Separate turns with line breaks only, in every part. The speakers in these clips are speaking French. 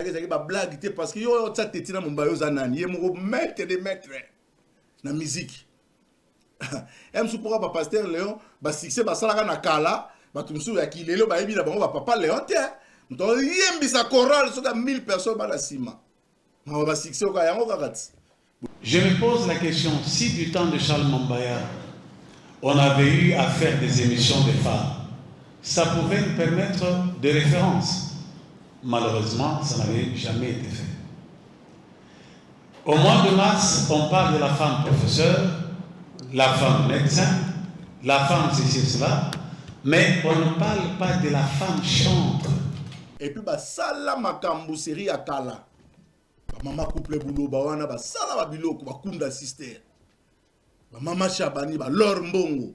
ezaki ba blague te parce que yo tsa tetina Mombayo zanani ye mo maître de maître na musique. M pourquoi ba pasteur Léon ba succès ba salaka na kala ba tumsu ya kilelo ba yebi na bango ba papa Léon te. Nto yembi sa chorale soka 1000 personnes ba la sima. Ma ba succès ka yango kakati.
Je me pose la question, si du temps de Charles Mombaya, on avait eu à faire des émissions de femmes, ça pouvait nous permettre de référence. Malheureusement, ça n'avait jamais été fait. Au mois de mars, on parle de la femme professeure, la femme médecin, la femme ceci et cela, mais on ne parle pas de la femme chantre.
Et puis, sala makambu série akala. Maman couple boulot, wana sala biloko, kunda sister. Maman Chabani, Lor Mbongo.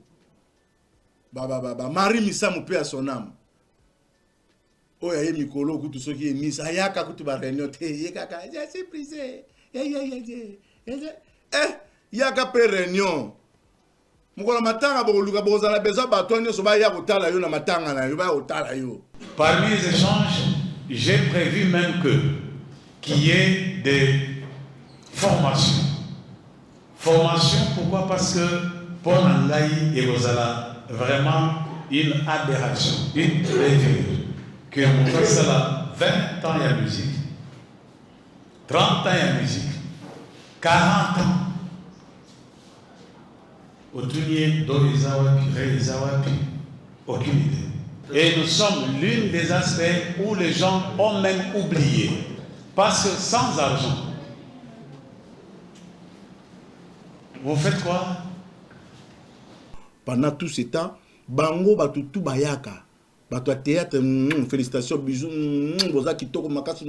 Marie Missa Moupé à son âme. Oya ye mikolo kutu soki emis ayaka kutu ba réunion te yekaka je suis prisé yaka pe réunion mukola matanga boluka bozala besoin batonyo so ba ya kotala yo na matanga na yo ba kotala yo.
Parmi les échanges, j'ai prévu même qu'il y ait des formations. Formation, pourquoi? Parce que pour Nangaï et Rosala, vraiment une aberration, une bêtise. Que mon frère Salah, 20 ans il y a musique, 30 ans il y a musique, 40 ans. Autounier, Dorizawapi, Reizawapi, aucune idée. Et nous sommes l'une des aspects où les gens ont même oublié. Parce que sans argent, vous faites quoi?
Pendant tout ce temps, Bango Batutu Bayaka. Bato théâtre, félicitations, bisous, boza kitoko makasi,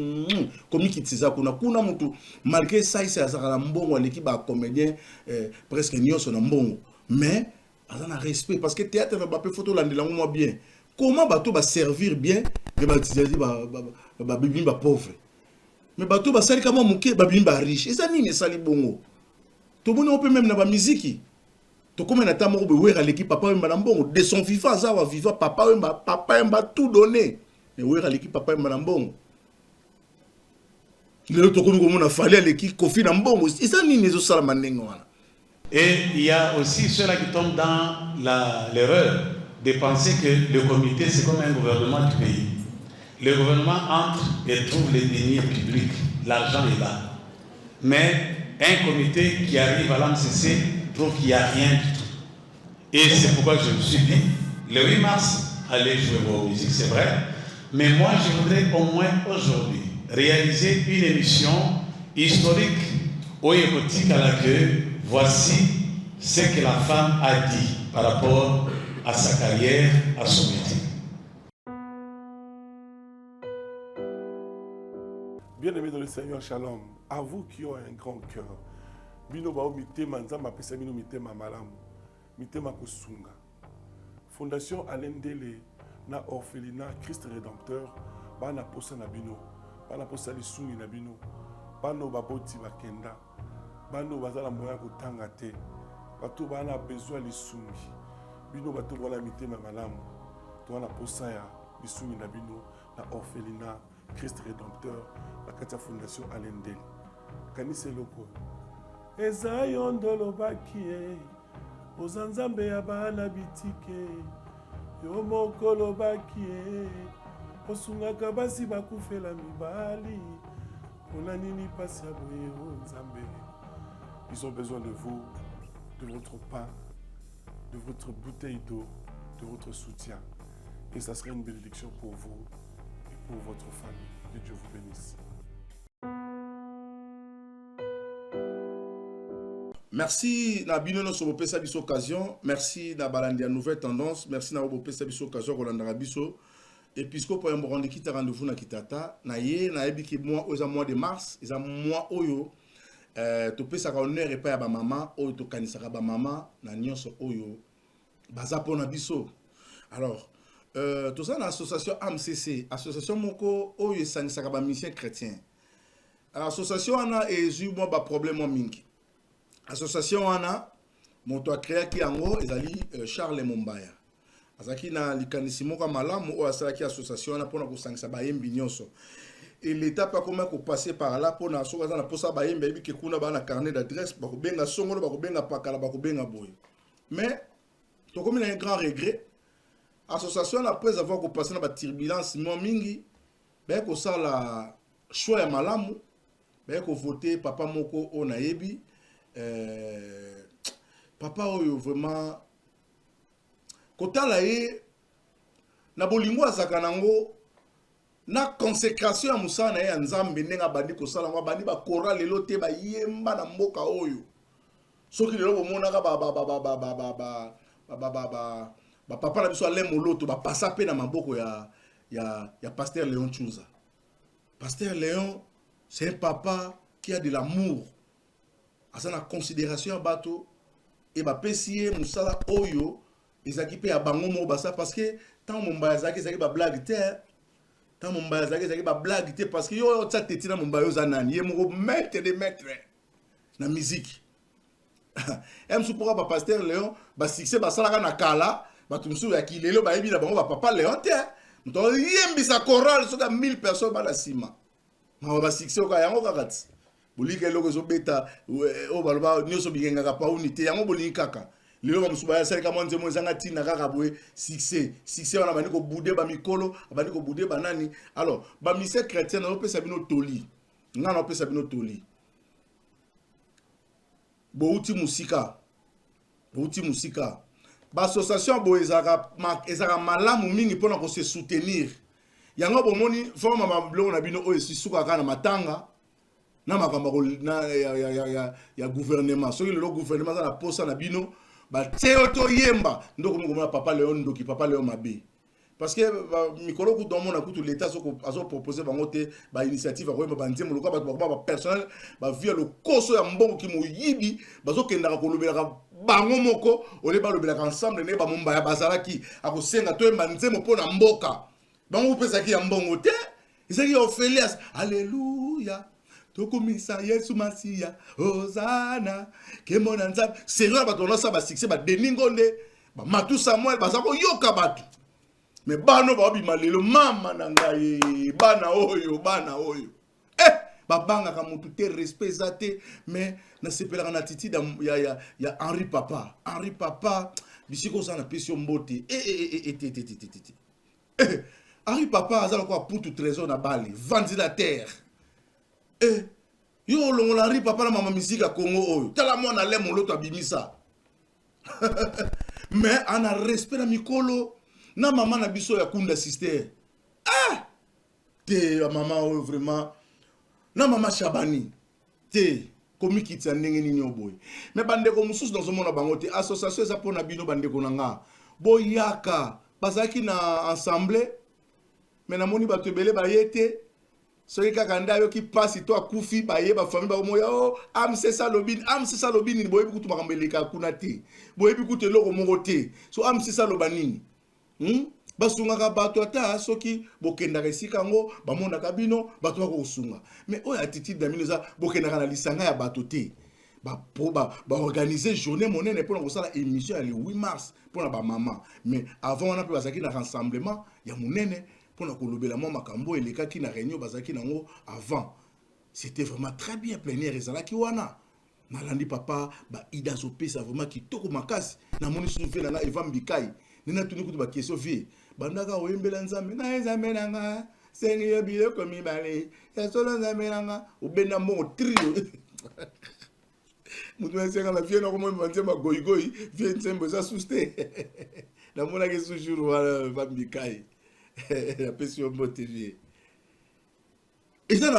komi kitisa kuna mutu malgré ça il s'est à mbongo l'équipe ba comédien presque nyonso na mbongo mais azana respect parce que théâtre va pas photo landela moi bien comment bato ba servir bien de batizazi ba bibimba pauvre mais bato ba sali kama muke ba bibimba riche ça nini sali bongo to boni on peut même na ba musique. To comme na tamoko be wera l'équipe papa wemba na mbongo de son vivant ça va vivre papa wemba tout donné mais wera l'équipe papa wemba na mbongo lelo to comme on a fallu à l'équipe Kofi na mbongo et ça ni nezo sala manengo wana.
Et il y a aussi ceux-là qui tombent dans l'erreur de penser que le comité c'est comme un gouvernement du pays. Le gouvernement entre et trouve les deniers publics, l'argent est là. Mais un comité qui arrive à l'AMCC trouve qu'il n'y a rien du tout. Et c'est pourquoi je me suis dit, le 8 mars, aller jouer vos musiques, c'est vrai, mais moi je voudrais au moins aujourd'hui réaliser une émission historique au écotique à laquelle voici ce que la femme a dit par rapport à sa carrière, à son métier.
Bien-aimés dans le Seigneur, shalom, à vous qui ont un grand cœur, bino bao mitema nzamba pesa bino mitema malamu mitema kusunga Fondation Alendele na orphelinat Christ Rédempteur bana posa na bino bana posa lisungi na bino bano baboti bakenda bano bazala moya kotanga te bato bana besoin lisungi bino bato wala mitema malamu to wana posa ya lisungi na bino na orphelinat Christ Rédempteur la katia Fondation Alendele kanise loko eza yo ndolobaki oza nzambe ya bana bitike yo moko lobaki osungaka basi bakufela mibali mpona nini pasi ya boye o nzambe. Ils ont besoin de vous, de votre pain, de votre bouteille d'eau, de votre soutien. Et ça serait une bénédiction pour vous et pour votre famille. Que Dieu vous bénisse.
Merci na bino no so bopesa biso occasion, merci na balandi ya nouvelle tendance, merci na bopesa biso occasion kolanda biso épiscope ya mbondi kita rendez-vous na kitata na ye na ebiki mois oza mois de mars, eza mois oyo to pesa ka honneur et pas ya ba maman oyo to kanisaka ba maman na nyonso oyo baza pona biso. Alors tout ça na association AMCC, association moko oyo esangisaka ba mission chrétien. Association ana ezu mo ba problème mo mingi. Association wana moto a créé ki yango ezali Charles Mombaya. Azaki na likanisi moko malamu o asalaki association wana pona kosangisa ba yembi nyonso. et l'état pas comment qu'on passer par là pour na soka na posa ba yemba bi ke kuna ba na carnet d'adresse ba ko benga songolo ba ko benga pakala ba ko benga boy. Mais to comme un grand regret association après avoir ko passer na ba turbulence mo mingi ba ko ça la choix ya malamu ba ko voter papa moko o na yebi papa oyo vraiment kotala ye na bolingo azaka nango na consécration ya musana ya nzambe ndenga bandi kosala ngo bandi ba chorale lelo te ba yemba na mboka oyo soki lelo bomonaka ba papa na biso ale moloto ba passa pe na maboko ya pasteur Léon Tchouza. Pasteur Léon c'est un papa qui a de l'amour asa na considération ya bato et ba pesier musala oyo ezaki pe ya bango mo basa parce que tant mon bazaki ezaki ba blague te tant mon bazaki ezaki ba blague te parce que yo tsa teti na mon bayo zanani ye mo maître de maître na musique em supora ba pasteur Léon ba succès ba sala na kala ba tumsu ya kilelo ba yebi na bango ba papa Léon te mto yembi sa chorale soka 1000 personnes ba la sima ma ba succès ka yango kakati bolike loko zo beta o baloba nyoso bigenga ka pa unité yango bolingi kaka lelo ba musuba ya seleka monze mo zanga tina kaka boye succès wana bani ko bouder ba mikolo bani ko bouder banani alors ba mise chrétien na opesa bino toli ngana opesa bino toli bouti musika ba association bo ezaka malamu mingi pona ko se soutenir yango bomoni forma ba blongo na bino oyo sisuka kana matanga na makambo na ya gouvernement soki le gouvernement za na posa na bino ba teoto yemba ndoko ngoma papa Léon ndoki papa Léon mabe parce que mikolo ku domo na kutu l'état azo proposer bango te ba initiative ko ba nzembo loka ba personnel ba via le koso ya mbongo ki moyibi bazo kenda ko lobela bango moko ole ba lobela ensemble ne ba momba ya bazalaki akosenga to emba nzembo pona mboka bango pesa ki ya mbongo te isaki Ophelias alléluia tokomisa Yesu Masiya Hosanna kemona nzambe sérieux batona sa ba succès ba deningonde ba matu Samuel bazako yoka batu mais bano ba bima lelo mama na ngai bana oyo babanga ka mutu te respect zate mais na sepela na titi ya Henri Papa bisiko za na pesio mbote Henri Papa azala ko putu trésor na bali ventilateur yo longola Henri Papa na mama musique ya Congo oyo tala mona le moloto abimisa mais ana respect na mikolo na maman na biso ya kunda sister te maman oyo vraiment na maman Chabani te komiki tsa ndenge nini oboy mais bandeko mususu dans monde bango te association eza pona bino bandeko nanga boyaka bazaki na ensemble mais na moni bato ebele bayete soki kaka nda yo ki pasi to akufi baye ba famille ba moya o amse salobini boyebi kutu makambo eleka kuna te boyebi kutu eloko moko te so amse salobanini basungaka bato ata soki bokendaka esika ngo bamonaka bino bato bakosunga mais oyo attitude na bino eza bokendaka na lisanga ya bato te organiser journée monene mpona kosala émission ya le 8 mars mpona bamama mais avant wana mpe bazalaki na rassemblement ya monene mpona kolobela mwa makambo elekaki na réunion bazalaki nango avant c'était vraiment très bien plénière ezalaki wana nalandi papa baida azopesa vraiment kitoko makasi namoni susu vie nanga eva mbikai nena tuni kutu bakestion vie bandaka oyembela nzambe na nzambe nanga sengi yo biloko mibale ya solo nzambe nanga obenda mbongo trio mutu esenga na vie nako momema nzembo goigoi vie nzembo eza suste namonaki toujours wana eva mbikai la pression mbote vie eza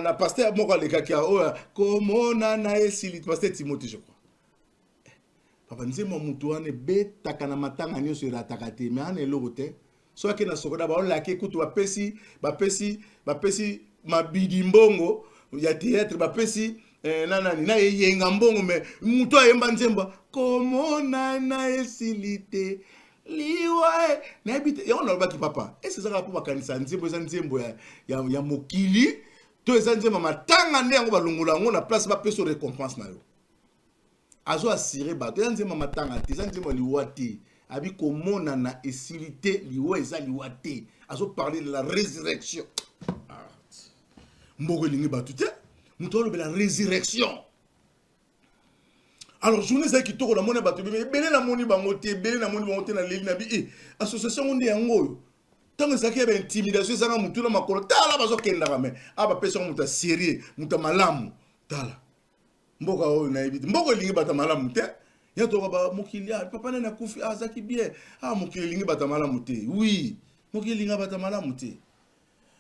na pasteur moko alekaki oyo komona na esili pasteur Timothée je crois papa nzembo mutu wana betaka na matanga nyonso erataka te mais ana eloko te so ake na sokoda baolaki kutu bapesi mabidi mbongo ya théâtre bapesi nanani na eyenga mbongo mais mutu ayemba nzembo komona na esili te liwa na ebite yango nalobaki papa ese ezaka po bakanisa nzembo eza nzembo ya mokili to eza nzembo matanga nde yango balongola yango na place bapesa récompense na yo azo assuré bato eza nzembo matanga te eza nzembo liwa te abi komona na esili te liwa eza liwa te azo parler de la résurrection mboko elingi bato te moto alobela résurrection. Alors journée ça kitoko na mona bato ebele na moni bango te ebele na moni bango te na leli na bi association nde yango oyo tango ezalaki ya baintimidation ezanga motu na makolo tala bazokendaka me bapesaka moto ya sérieux moto ya malamu tala mboka oyo nayebi te mboka elingi bato ya malamu te ya toka mokili papa nani akufi azalaki bien mokili elingi bato ya malamu te oui mokili elingi bato ya malamu te.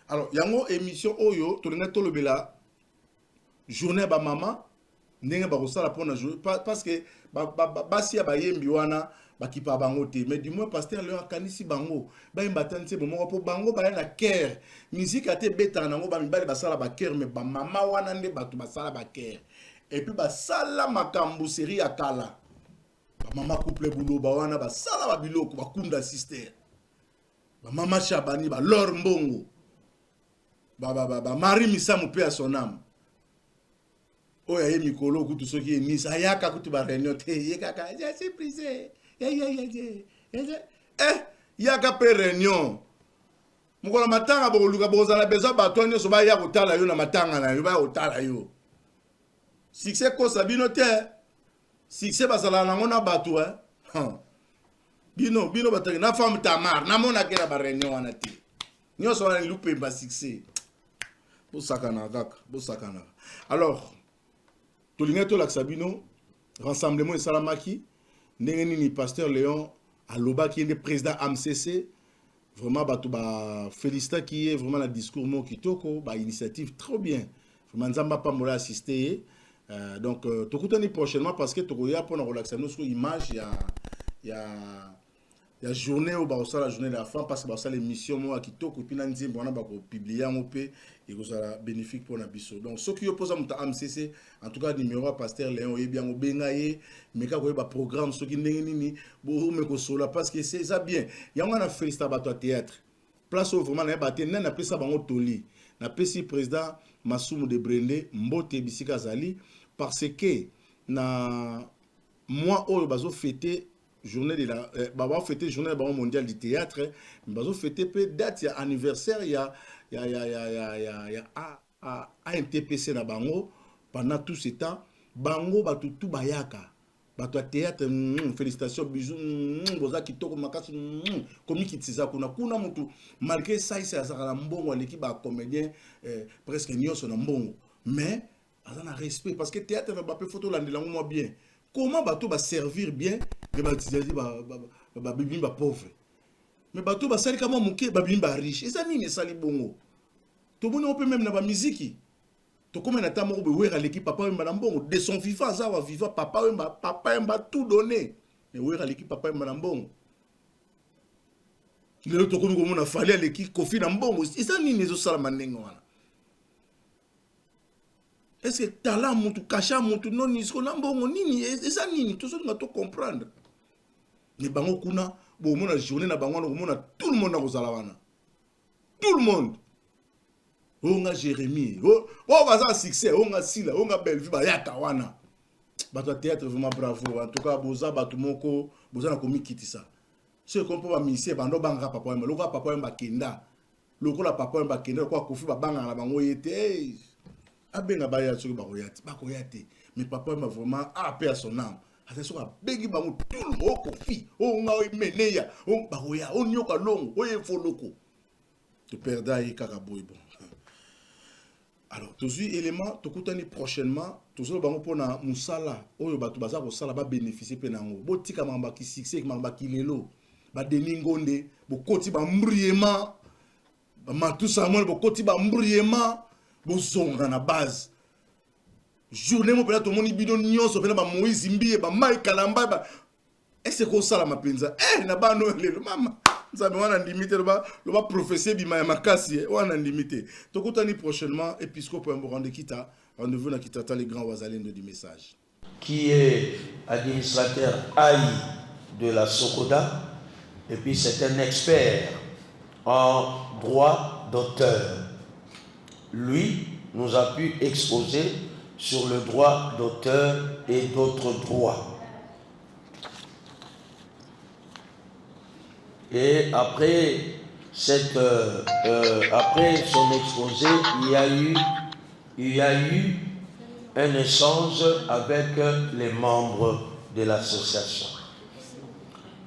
Alors yango émission oyo tolinga tolobela journée ya bamama ndenge bakosala mpona parce que basi ya bayembi wana bakipa bango te mais du moins pasteur Léon akanisi bango bayemba tani te bomoko mpo bango baya na cœur musique ate betaka nango bamibali basala bacœur mais bamama wana nde bato basala bacœur et puis basala makambo série ya kala bamama couple buloba wana basala babiloko bakunda sister bamama Chabani balor mbongo Marie Misamu mpe ya son âme oya ye mikolo kutu soki emisa ayaka kutu ba réunion te ye kaka je suis brisé yaka pe réunion mukola matanga bokoluka bozala besoin bato nyonso baya kotala yo na matanga na yo baya kotala yo succès kosa bino te succès basala nango na bato bino bataki na femme Tamar na mona ke na ba réunion wana te nyonso wana lupe ba succès bosakana kaka bosakana. Alors tolinga to laksabino rassemblement esalamaki ndenge nini pasteur Léon aloba qui est président AMCC vraiment bato ba félicita qui est vraiment la discours mo kitoko ba initiative trop bien vraiment nzamba pa mola assister donc tokutani prochainement parce que tokoya pour na relaxation sur image ya journée au barossa la journée de la femme parce que barossa l'émission mo kitoko puis na nzimbo wana ba ko publier ngo pe et que ça bénéfique pour na biso. Donc ceux qui opposent à AMCC en tout cas numéro pasteur Léon et bien au bengaye mais ka ko ba programme ceux qui ndenge nini bo me ko sola parce que c'est ça bien ya ngana félicita bato théâtre place au vraiment na baté na pesa bango toli na pesi président Masumu de Brende mbote bisika zali parce que na moi oyo bazo fêter journée de la baba fêter journée mondiale du théâtre mais bazo fêter peu date ya anniversaire ya ANTPC na bango pendant tout ce temps bango batu tout bayaka bato théâtre félicitations bisous boza kitoko makasi komi kitiza kuna mutu malgré ça il s'est la mbongo l'équipe ba comédien presque nyonso na mbongo mais azana respect parce que théâtre na ba pe photo landela moi bien comment bato ba servir bien mais ba bibi ba pauvre mais bato ba sali kama muke ba bibi ba riche ça nini sali bongo to moni on peut même na ba musique to comme na tamo be wera l'équipe papa mba na mbongo de son vivant ça va vivant papa mba tout donné mais wera l'équipe papa mba na mbongo lelo to comme on a fallu l'équipe kofi na mbongo ça nini zo sala manengo wana. Est-ce que talent mutu kasha mutu non nisko na mbongo nini ça nini tout ça nga to comprendre ni bango kuna bo mona journée na bango na mona tout le monde na kozala wana tout le monde onga Jérémie baza succès onga Sila onga Bellevue ba yaka wana bato théâtre vraiment bravo en tout cas boza bato moko boza na komikiti ça c'est comme pour ministère bando banga papa mba loka papa mba kenda lokola papa mba kenda kwa kofi ba banga na bango yete abenga ba ya tsoki ba koyate mais papa mba vraiment paix à son âme attention a bengi bango tout le monde kofi onga meneya on ba koya on nyoka longo oye foloko te perda y kakaboy bon. Alors tous les éléments tokutani prochainement tous les bango pona musala oyo bato baza ko sala ba bénéficier pe nango botika mamba ki succès mamba ki lelo ba deningonde bokoti ba mbriema ba matusa mo bokoti ba mbriema bozonga na base journée mo pela to moni bidon nyonso pela ba Moïse Mbie ba Mike Kalamba ba est-ce que ça la mapenza na ba no lelo mama nzambe wana ndimite lo ba professeur bima ya makasi wana ndimite tokutani prochainement épiscope Mborande kita rendez-vous na kitata les grands wazalendo du message
qui est administrateur AI de la Sokoda et puis c'est un expert en droit d'auteur. Lui nous a pu exposer sur le droit d'auteur et d'autres droits. Et après son exposé, il y a eu il y a eu un échange avec les membres de l'association.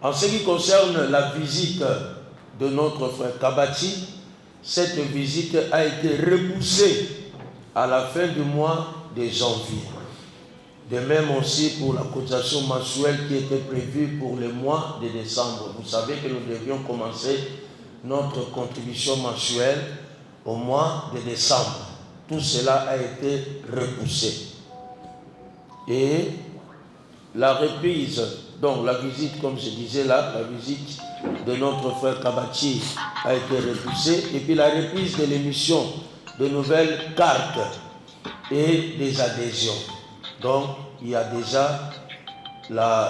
En ce qui concerne la visite de notre frère Kabati, cette visite a été repoussée à la fin du mois de janvier. De même aussi pour la cotisation mensuelle qui était prévue pour le mois de décembre. Vous savez que nous devions commencer notre contribution mensuelle au mois de décembre. Tout cela a été repoussé. Et la reprise, donc la visite, comme je disais là, la visite de notre frère Kabati a été repoussée. Et puis la reprise de l'émission de nouvelles cartes et des adhésions. Donc, il y a déjà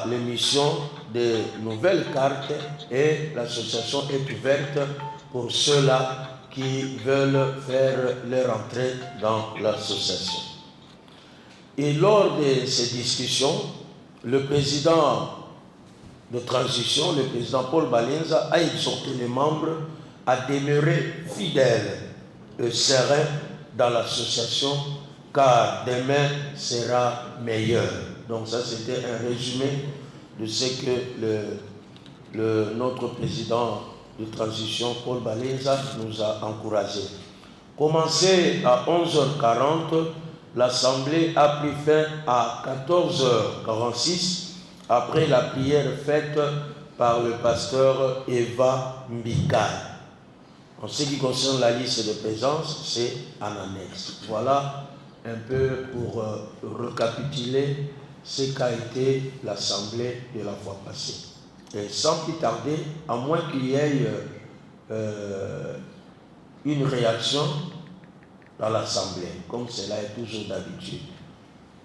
l'émission de nouvelles cartes et l'association est ouverte pour ceux-là qui veulent faire leur entrée dans l'association. Et lors de ces discussions, le président de transition, le président Paul Balenza, a exhorté les membres à demeurer fidèles et sereins dans l'association, car demain sera meilleur. Donc ça, c'était un résumé de ce que notre président de transition, Paul Balenza, nous a encouragé. Commencé à 11h40, l'assemblée a pris fin à 14h46, après la prière faite par le pasteur Eva Mbikai. En ce qui concerne la liste de présence, c'est en annexe. Voilà un peu pour récapituler ce qu'a été l'assemblée de la fois passée. Et sans plus tarder, à moins qu'il y ait une réaction dans l'assemblée, comme cela est toujours d'habitude.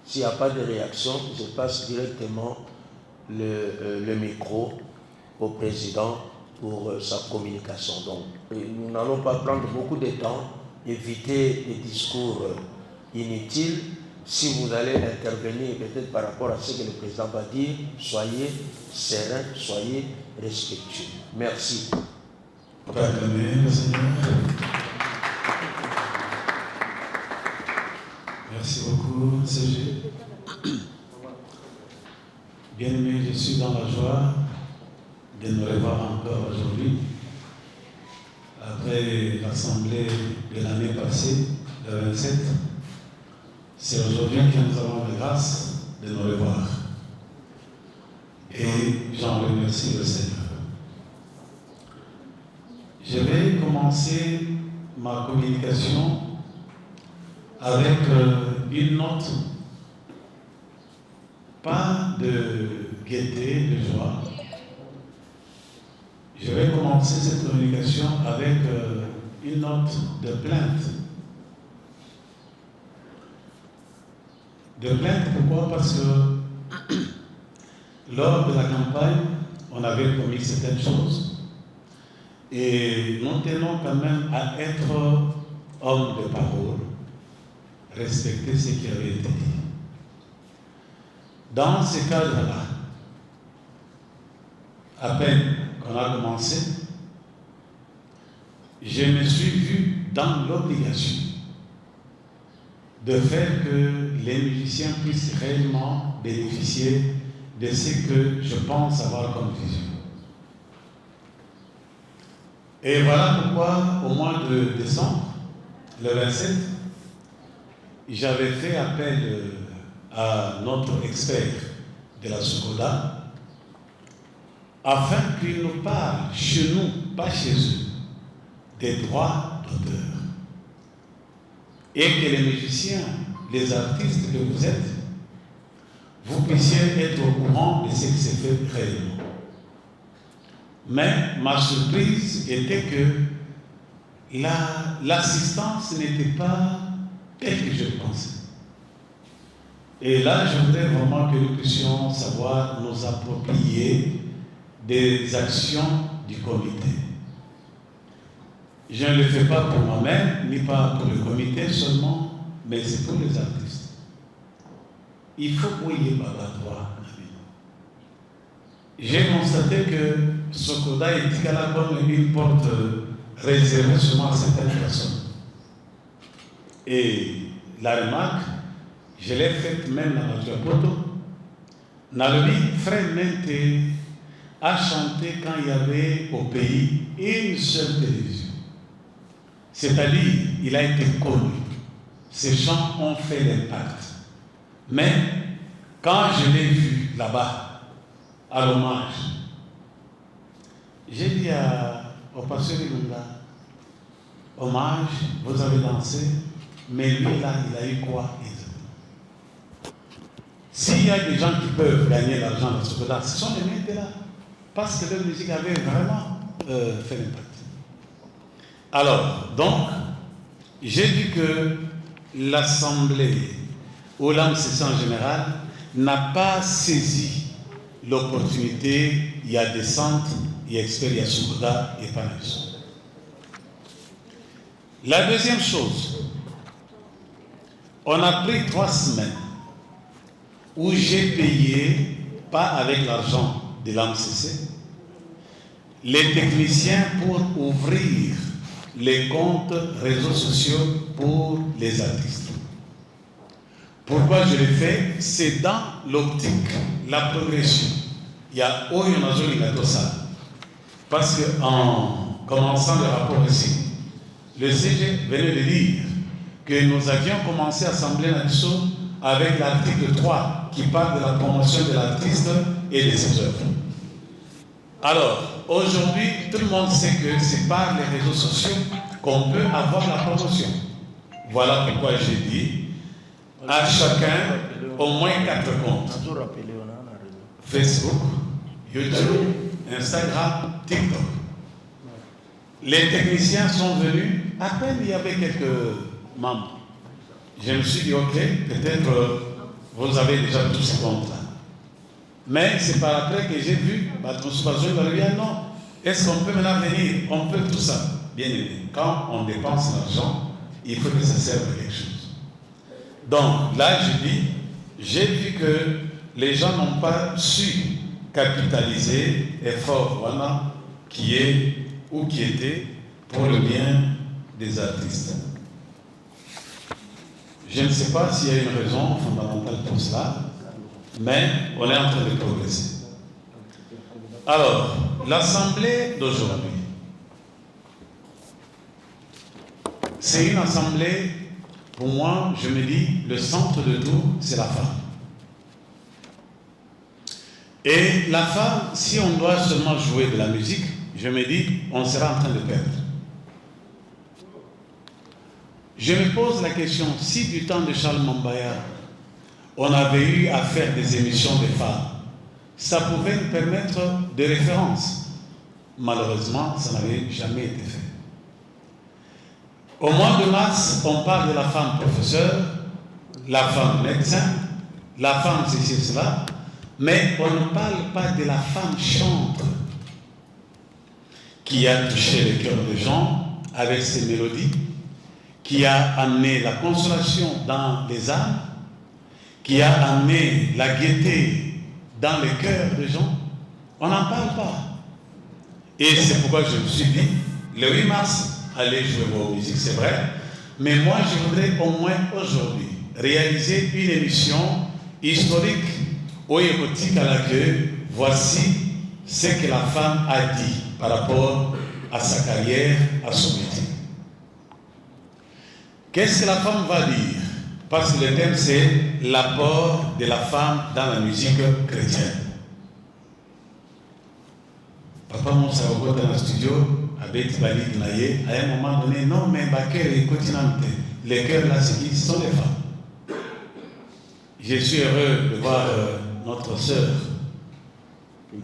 S'il n'y a pas de réaction, je passe directement le micro au président pour sa communication. Donc, nous n'allons pas prendre beaucoup de temps, éviter des discours inutiles. Si vous allez intervenir peut-être par rapport à ce que le président va dire, soyez serein, soyez respectueux. Merci.
Acclamez le Seigneur. Merci beaucoup, CG. Bien-aimés, je suis dans la joie de nous revoir encore aujourd'hui. Après l'assemblée de l'année passée, le 27, c'est aujourd'hui que nous avons la grâce de nous revoir. Et j'en remercie le Seigneur. Je vais commencer ma communication avec une note, pas de gaieté, de joie. Je vais commencer cette communication avec une note de plainte. De plainte, pourquoi? Parce que lors de la campagne, on avait commis certaines choses et nous tenons quand même à être hommes de parole, respecter ce qui avait été dit. Dans ce cadre-là, à peine qu'on a commencé, je me suis vu dans l'obligation de faire que les musiciens puissent réellement bénéficier de ce que je pense avoir comme vision. Et voilà pourquoi, au mois de décembre, le 27, j'avais fait appel à notre expert de la Sokoda afin qu'il nous parle chez nous, pas chez eux, des droits d'auteur. Et que les musiciens, les artistes que vous êtes, vous puissiez être au courant de ce qui s'est fait réellement. Mais ma surprise était que l'assistance n'était pas telle que je pensais. Et là, je voudrais vraiment que nous puissions savoir nous approprier des actions du comité. Je ne le fais pas pour moi-même, ni pas pour le comité seulement, mais c'est pour les artistes. Il faut qu'il y ait droit. J'ai constaté que Sokoda est comme une porte réservée seulement à certaines personnes. Et la remarque, je l'ai faite même dans la Poto. Nalobi, Frère Mente a chanté quand il y avait au pays une seule télévision. C'est-à-dire, il a été connu. Ces chants ont fait l'impact. Mais quand je l'ai vu là-bas, à l'hommage, j'ai dit au pasteur Ilunga, hommage, vous avez dansé, mais lui là, il a eu quoi exactement? S'il y a des gens qui peuvent gagner l'argent dans ce côté-là, ce sont les mecs là, parce que leur musique avait vraiment fait l'impact. Alors, donc, j'ai vu que l'Assemblée, ou l'AMCC en général, n'a pas saisi l'opportunité, il y a des centres, il y a expert, il y a Soukoda, et pas plus. La deuxième chose, on a pris 3 semaines où j'ai payé, pas avec l'argent de l'AMCC, les techniciens pour ouvrir les comptes réseaux sociaux pour les artistes. Pourquoi je l'ai fait? C'est dans l'optique, la progression. Il y a ça. Parce qu'en commençant le rapport ici, le CG venait de dire que nous avions commencé à assembler Nassau avec l'article 3 qui parle de la promotion de l'artiste et de ses œuvres. Alors, aujourd'hui, tout le monde sait que c'est par les réseaux sociaux qu'on peut avoir la promotion. Voilà pourquoi j'ai dit à chacun au moins 4 comptes. Facebook, YouTube, Instagram, TikTok. Les techniciens sont venus, à peine il y avait quelques membres. Je me suis dit, ok, peut-être vous avez déjà tous ces comptes-là. Mais c'est par après que j'ai vu, non, est-ce qu'on peut maintenant venir? On peut tout ça. Bien aimé, quand on dépense l'argent, il faut que ça serve à quelque chose. Donc là, je dis, j'ai vu que les gens n'ont pas su capitaliser l'effort voilà, qui est ou qui était pour le bien des artistes. Je ne sais pas s'il y a une raison fondamentale pour cela, mais on est en train de progresser. Alors, l'assemblée d'aujourd'hui, c'est une assemblée, pour moi, je me dis, le centre de tout, c'est la femme. Et la femme, si on doit seulement jouer de la musique, je me dis, on sera en train de perdre. Je me pose la question, si du temps de Charles Mambaya, on avait eu à faire des émissions de femmes, ça pouvait nous permettre de référence. Malheureusement, ça n'avait jamais été fait. Au mois de mars, on parle de la femme professeure, la femme médecin, la femme ceci, cela, mais on ne parle pas de la femme chantre qui a touché le cœur des gens avec ses mélodies, qui a amené la consolation dans les âmes, qui a amené la gaieté dans les cœurs des gens. On n'en parle pas. Et c'est pourquoi je me suis dit, le 8 mars, allez jouer vos musiques, c'est vrai, mais moi je voudrais au moins aujourd'hui réaliser une émission historique ou érotique à laquelle voici ce que la femme a dit par rapport à sa carrière, à son métier. Qu'est-ce que la femme va dire? Parce que le thème c'est l'apport de la femme dans la musique chrétienne. Papa Moussa Ogo dans le studio, avec Bali Dinaye, à un moment donné, non mais Baker et Continente, les cœurs là, ce sont les femmes. Je suis heureux de voir notre sœur,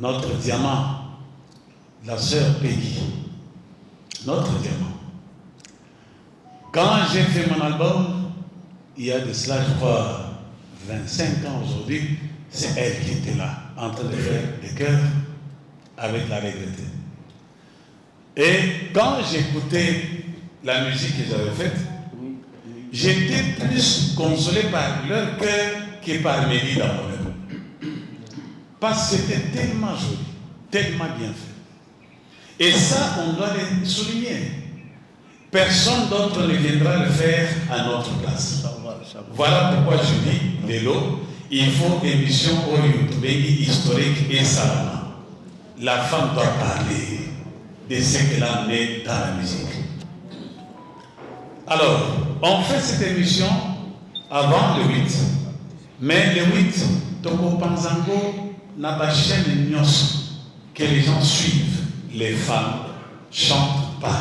notre diamant, la sœur Peggy, notre diamant. Quand j'ai fait mon album, il y a de cela, je crois, 25 ans aujourd'hui, c'est elle qui était là, en train de faire des cœurs avec la regrettée. Et quand j'écoutais la musique que j'avais faite, j'étais plus consolé par leur cœur que par mes vies dans mon œuvre. Parce que c'était tellement joli, tellement bien fait. Et ça, on doit le souligner. personne d'autre ne viendra le faire à notre place. Voilà pourquoi je dis, Lélo, il faut une émission au YouTube historique et salama. La femme doit parler de ce qu'elle a amené dans la musique. Alors, on fait cette émission avant le 8. Mais le 8, Toko Panzango n'a pas chaîne nyos que les gens suivent. Les femmes chantent, parlent.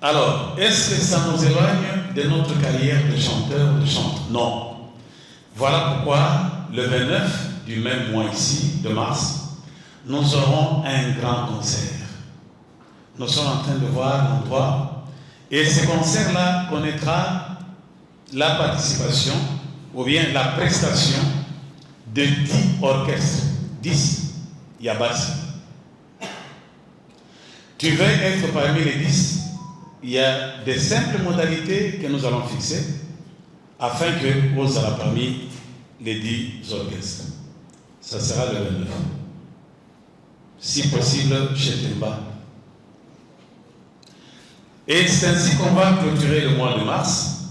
Alors, est-ce que ça nous éloigne de notre carrière de chanteur, de chanteuse? Non. Voilà pourquoi, le 29 du même mois ici, de mars, nous aurons un grand concert. Nous sommes en train de voir l'endroit. Et ce concert-là connaîtra la participation ou bien la prestation de 10 orchestres. 10 Yabasi. Tu veux être parmi les 10? Il y a des simples modalités que nous allons fixer afin que vous soyez parmi les 10 orchestres. Ça sera le 29. Si possible, chez Temba. Et c'est ainsi qu'on va clôturer le mois de mars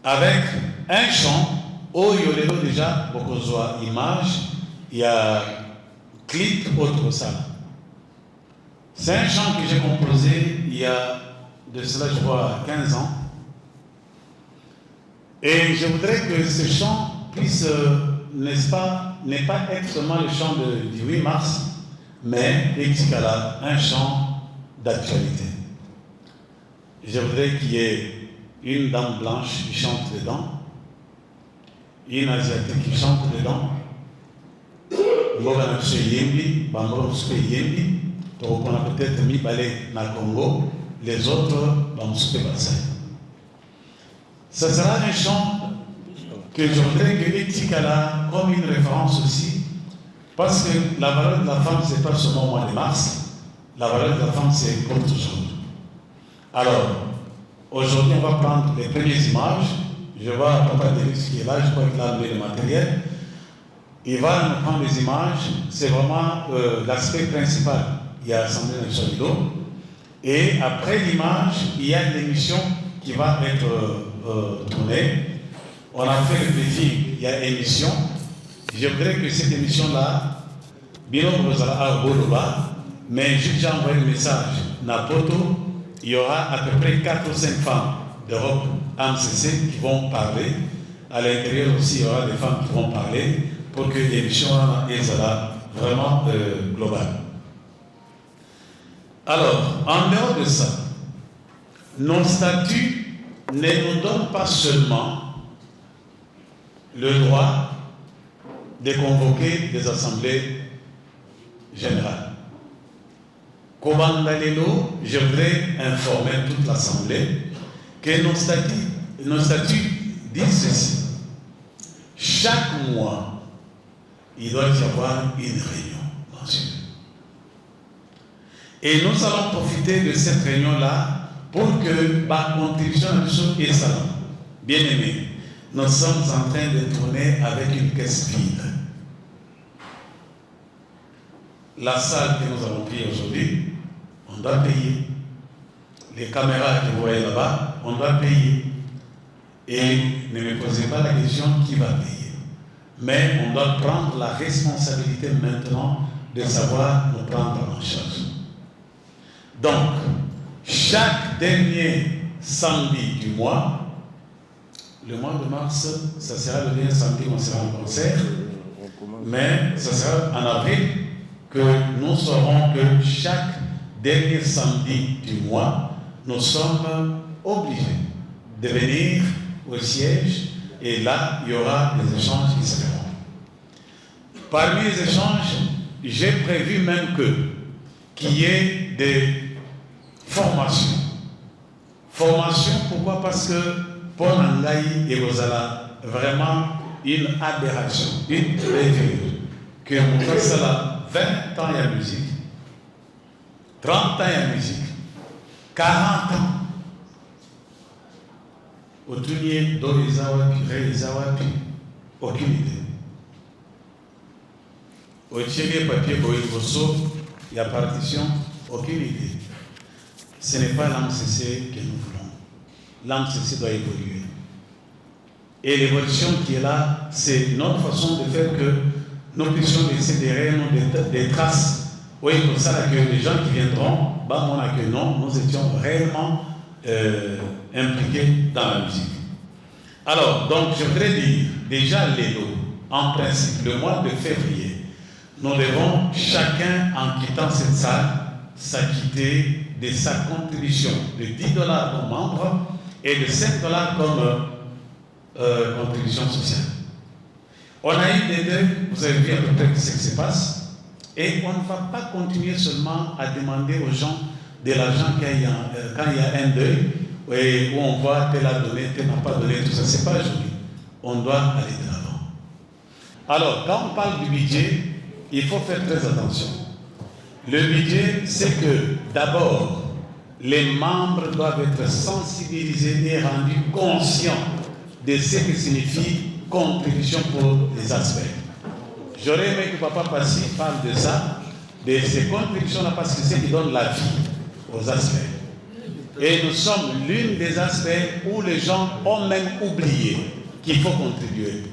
avec un chant. Oh, Yolelo déjà, beaucoup de images, il y a clip autre ça. C'est un chant que j'ai composé il y a de cela, je vois, 15 ans. Et je voudrais que ce chant puisse, n'est pas être seulement le chant du 8 mars, mais un chant d'actualité. Je voudrais qu'il y ait une dame blanche qui chante dedans, une asiatique qui chante dedans, on a peut-être mis balai na Congo, les autres dans le bassin. Ce sera un chant que je voudrais que Etikala comme une référence aussi, parce que la valeur de la femme, ce n'est pas seulement au mois de mars, la valeur de la femme, c'est comme toujours. Alors, aujourd'hui, on va prendre les premières images. Je vois Papa Delis qui est là, je crois qu'il a amené le matériel. Il va nous prendre les images, c'est vraiment l'aspect principal. Il y a l'Assemblée nationale. Et après l'image, il y a une émission qui va être tournée. On a fait le briefing, il y a une émission. Je voudrais que cette émission-là, bien à Boloba, mais j'ai envoyé le message, Napoto, il y aura à peu près 4 ou 5 femmes d'Europe AMCC qui vont parler. À l'intérieur aussi, il y aura des femmes qui vont parler pour que l'émission soit vraiment globale. Alors, en dehors de ça, nos statuts ne nous donnent pas seulement le droit de convoquer des assemblées générales. Kobandalelo, je voudrais informer toute l'Assemblée que nos statuts disent ceci. Chaque mois, il doit y avoir une réunion mensuelle. Et nous allons profiter de cette réunion-là pour que ma contribution à nous et ça. Bien aimé, nous sommes en train de tourner avec une caisse vide. La salle que nous avons prise aujourd'hui, on doit payer. Les caméras que vous voyez là-bas, on doit payer. Et ne me posez pas la question qui va payer. Mais on doit prendre la responsabilité maintenant de savoir nous prendre en charge. Donc, chaque dernier samedi du mois, le mois de mars, ça sera le dernier samedi où on sera en concert, mais ça sera en avril que nous saurons que chaque dernier samedi du mois, nous sommes obligés de venir au siège et là, il y aura des échanges qui se feront. Parmi les échanges, j'ai prévu même qu'il y ait des formations. Formation, pourquoi? Parce que pour Nangaï et Rosala, vraiment une aberration, une rêverie, que nous faisons là 20 ans il y a musique, 30 ans il y a musique, 40 ans. Otunier, Dorizawapi, Reizawapi, aucune idée. Au tiers papier, il y a partition, aucune idée. ce n'est pas l'AMCC que nous voulons. L'AMCC doit évoluer. Et l'évolution qui est là, c'est notre façon de faire que nous puissions laisser derrière nous des traces. Oui, comme ça, que les gens qui viendront, bah, on a que non, nous étions réellement impliqués dans la musique. Alors, donc, je voudrais dire, déjà, les lots, en principe, le mois de février, nous devons, chacun, en quittant cette salle, s'acquitter de sa contribution de $10 comme membre et de $5 comme contribution sociale. On a eu des deux, vous avez vu à peu près ce qui se passe, et on ne va pas continuer seulement à demander aux gens de l'argent quand il y a un deuil, où on voit tel a donné, tel n'a pas donné, tout ça, c'est pas joli. On doit aller de l'avant. Alors, quand on parle du budget, il faut faire très attention. Le budget, c'est que d'abord, les membres doivent être sensibilisés et rendus conscients de ce que signifie contribution pour les aspects. J'aurais aimé que Papa Passy parle de ça, de ces contributions-là, parce que c'est ce qui donne la vie aux aspects. Et nous sommes l'une des aspects où les gens ont même oublié qu'il faut contribuer.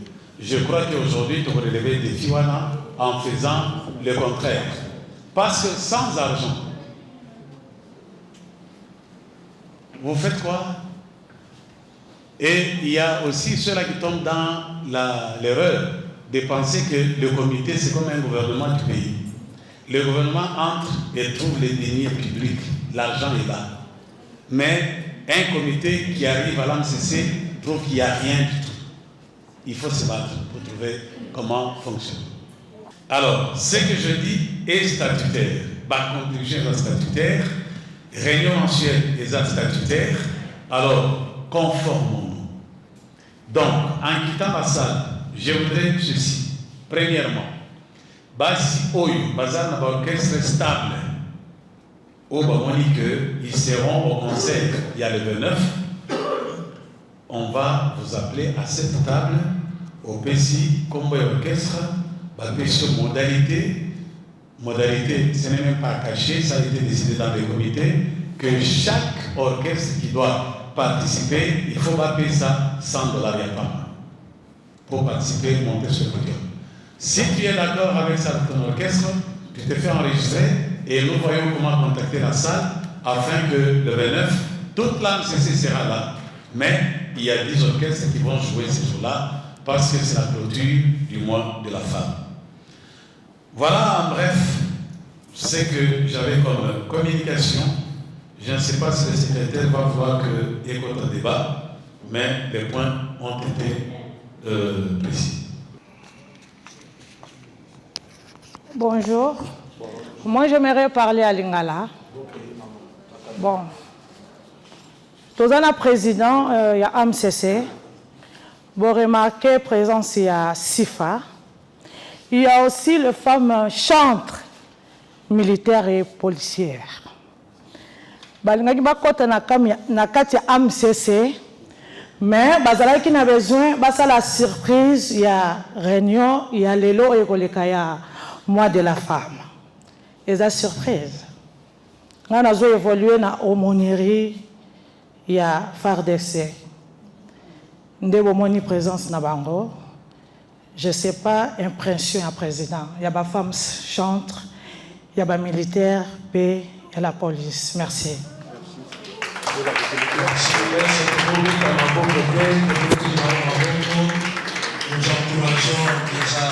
Je crois qu'aujourd'hui, tu vas relever des défis en faisant le contraire. Parce que sans argent, vous faites quoi? Et il y a aussi ceux-là qui tombent dans l'erreur de penser que le comité, c'est comme un gouvernement du pays. Le gouvernement entre et trouve les deniers publics. L'argent est là. Mais un comité qui arrive à l'AMCC trouve qu'il n'y a rien du tout. Il faut se battre pour trouver comment fonctionner. Alors, ce que je dis est statutaire. Ma contribution est statutaire. Réunion mensuelle est statutaire. Alors, conformons-nous. Donc, en quittant la salle, je voudrais ceci. Premièrement, Basi Oyo, Bazar n'a pas orchestre stable. Au Bamoni qu'ils seront au conseil, il y a le 29. On va vous appeler à cette table, au PCI, comme orchestre, sur modalité. Modalité, ce n'est même pas caché, ça a été décidé dans le comité, que chaque orchestre qui doit participer, il faut payer ça $100 par mois pour participer et monter sur le podium. Si tu es d'accord avec ça, ton orchestre, tu te fais enregistrer et nous voyons comment contacter la salle afin que le 29, toute l'AMCC sera là. Mais il y a 10 orchestres qui vont jouer ce jour-là parce que c'est la clôture du mois de la femme. Voilà en bref ce que j'avais comme communication. Je ne sais pas si le secrétaire va voir que écoute un débat, mais les points ont été précis.
Bonjour. Moi, j'aimerais parler à Lingala. Bon. Tous les président, il y a AMCC. Vous remarquez présence, il y a SIFA. Il y a aussi les femmes chantres, militaires et policières. Balingaki bakota na kati AMCC, mais bazala qui n'a besoin, basa la surprise, il y a réunion, il y a l'élo et kolekaya mois de la femme. Et la surprise. On a évolué dans l'aumônerie, il y a FARDC. Nous avons une présence dans Bango. Je ne sais pas, impression à président. Il y a des femmes chantres, il y a des militaires, et la police. Merci.
Nous encourageons déjà.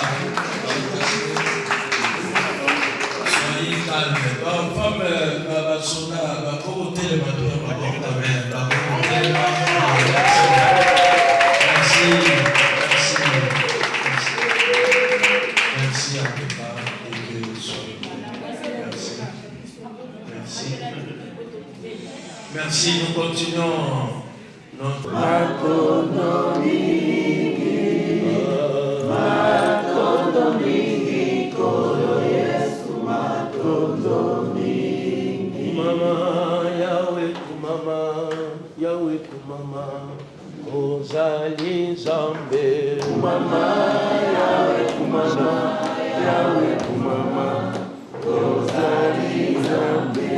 Soyez calmes. Femme, la soda, la côté de ma merci. Merci à papa et que soyez merci. Merci. Merci, nous continuons notre
Yahweh kumama, Ozali Zambe. Kumama, Yahweh kumama, Ozali Zambe.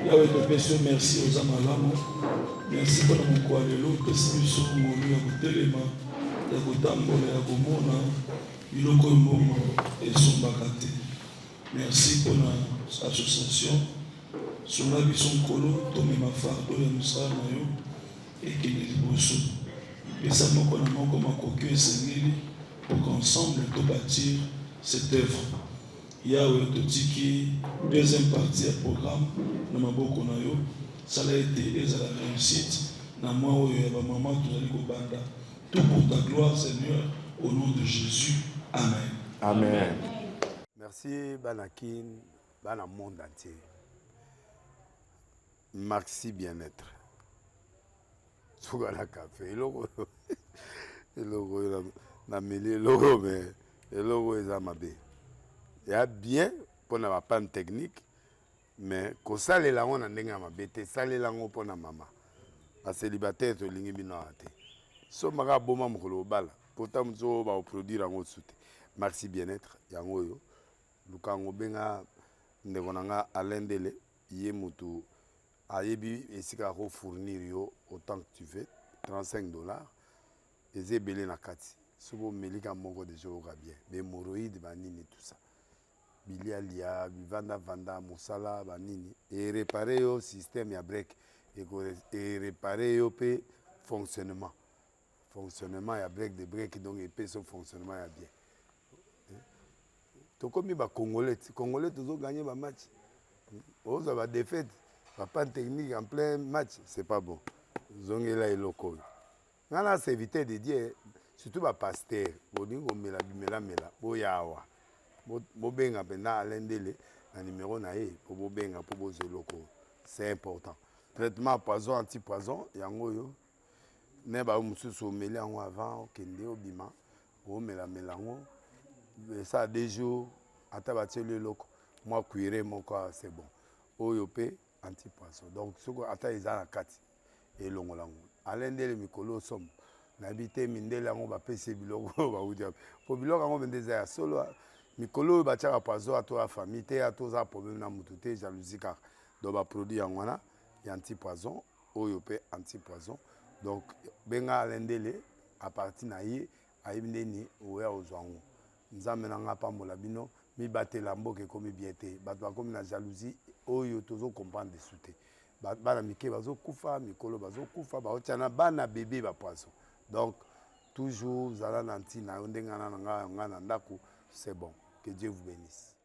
Yahweh
topesi merci oza malamu. Merci mpona mokolo lelo opesi biso ngolu ya kotelema ya kotambola ya komona biloko mbongo esombaka te. Merci mpona association sunga biso nkolo tomema fardo ya mosala na yo ekende liboso. Pesa moko na moko makoki esengeli pour qu'ensemble tobâtir cette œuvre. Yahweh totiki deuxième partie du programme na maboko na yo ça a été ezala réussite na moi oyo ya ba maman tozali kobanda tout pour ta gloire Seigneur au nom de Jésus. Amen.
Amen.
Merci Banakin, Bana monde entier. Merci bien-être. Sougala café, logo na mêlé logo mais logo ezamabe. Il y a bien pour na panne technique mais ko sale la on ndenge mabe te sale la ngo pona mama. Ba célibataire to lingi bino ate. So maka boma mokolo bala. Pourtant mzo ba produire ngo soute. Merci bien-être yango yo. Lukango benga ndeko nanga alendele ye mutu ayebi esika ko fournir yo autant que tu veux $35 eze belé na kati sobo melika moko de jour bien be moroïde banini tout ça bilia lia vanda mosala banini et réparer yo système ya break et réparer yo pe fonctionnement ya break de break donc et pe son fonctionnement ya bien to comme ba congolais toujours gagner ba match oza ba défaite pas technique en plein match c'est pas bon zongela eloko ngana c'est éviter de dire surtout ba pasteur boningo mela boyawa bobenga pena alendele na numéro na ye po bobenga po bozeloko c'est important traitement poison anti-poison yango yo ne ba mususu meli yango avant kende obima o mela ngo ça 2 jours ata bateli loko moi cuire moko c'est bon oyo pe anti-poison donc soko ata ezala kati elongolango alendele mikolo somme nabité mindele yango bapesi biloko baudia po biloko yango bendeza ya solo mikolo batiaka poison ato ya famille te atoza problème na mutu te jalousie kaka donc baproduit yango wana ya anti-poison oyo pe anti-poison donc benga alendele à partir na ye ayebi ndeni oya ozwango nzambe nanga pambola bino mibatela mboka ekomi bien te bato bakomi na jalousie oyo tozo comprendre de soute bana mike bazokufa mikolo bazokufa baotiana bana bébé bapoison donc toujours zala na ntina yo ndenge na ndako c'est bon que Dieu vous bénisse.